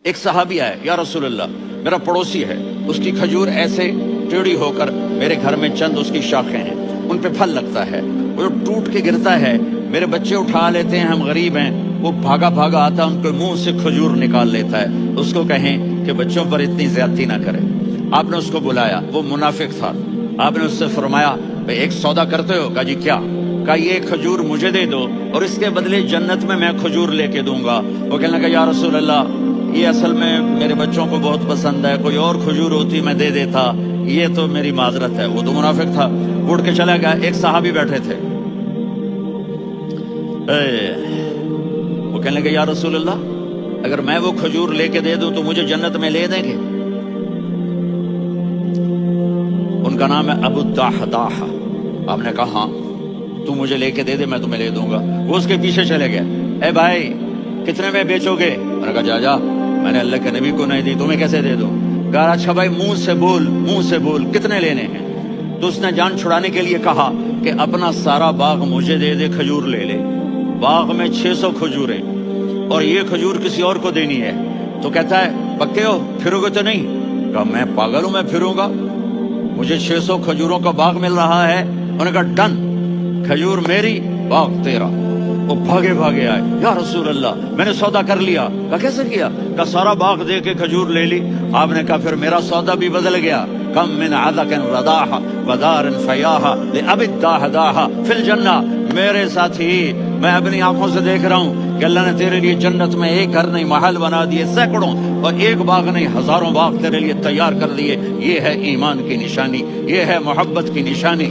ایک صحابی آئے، یا رسول اللہ میرا پڑوسی ہے، اس کی کھجور ایسے ٹیڑھی ہو کر میرے گھر میں چند اس کی شاخیں ہیں، ان پہ پھل لگتا ہے، وہ ٹوٹ کے گرتا ہے، میرے بچے اٹھا لیتے ہیں، ہم غریب ہیں، وہ بھاگا بھاگا آتا ان کے منہ سے کھجور نکال لیتا ہے، اس کو کہیں کہ بچوں پر اتنی زیادتی نہ کرے۔ آپ نے اس کو بلایا، وہ منافق تھا، آپ نے اس سے فرمایا بھئی ایک سودا کرتے ہو؟ کہا جی کیا؟ کہا یہ کھجور مجھے دے دو اور اس کے بدلے جنت میں کھجور لے کے دوں گا۔ وہ کہنے لگا یا رسول اللہ یہ اصل میں میرے بچوں کو بہت پسند ہے، کوئی اور کھجور ہوتی میں دے دیتا، یہ تو میری معذرت ہے۔ وہ تو منافق تھا، اٹھ کے چلا گیا۔ ایک صحابی بیٹھے تھے، وہ کہنے لگے یا رسول اللہ اگر میں وہ کھجور لے کے دے دوں تو مجھے جنت میں لے دیں گے؟ ان کا نام ہے ابو الدحداح۔ آپ نے کہا ہاں تو مجھے لے کے دے دے، میں تمہیں لے دوں گا۔ وہ اس کے پیچھے چلے گئے، اے بھائی کتنے میں بیچو گے؟ میں نے کہا جا جا، میں نے اللہ کے نبی کو نہیں دی، تمہیں کیسے دے دوں؟ کہا اچھا بھائی منہ سے بول کتنے لینے ہیں؟ تو اس نے جان چھڑانے کے لیے کہا کہ اپنا سارا باغ مجھے دے دے، کھجور لے لے۔ باغ میں 600 کھجوریں اور یہ کھجور کسی اور کو دینی ہے۔ تو کہتا ہے پکے ہو، پھرو گے تو نہیں؟ کہا میں پاگل ہوں، میں پھروں گا؟ مجھے 600 کھجوروں کا باغ مل رہا ہے۔ انہوں نے کہا ڈن، کھجور میری، باغ تیرا۔ وہ بھاگے بھاگے آئے، یا رسول اللہ میں نے سودا کر لیا۔ کہا کیسے کیا؟ کہا سارا باغ دے کے کھجور لے لی۔ آپ نے کہا پھر میرا سودا بھی بدل گیا۔ کم من عدق رداح ودار فیاح لأبی الدحداح فی الجنہ۔ میرے ساتھی میں اپنی آنکھوں سے دیکھ رہا ہوں کہ اللہ نے تیرے لیے جنت میں ایک گھر نہیں محل بنا دیے، سینکڑوں، اور ایک باغ نہیں ہزاروں باغ تیرے لیے تیار کر دیے۔ یہ ہے ایمان کی نشانی، یہ ہے محبت کی نشانی۔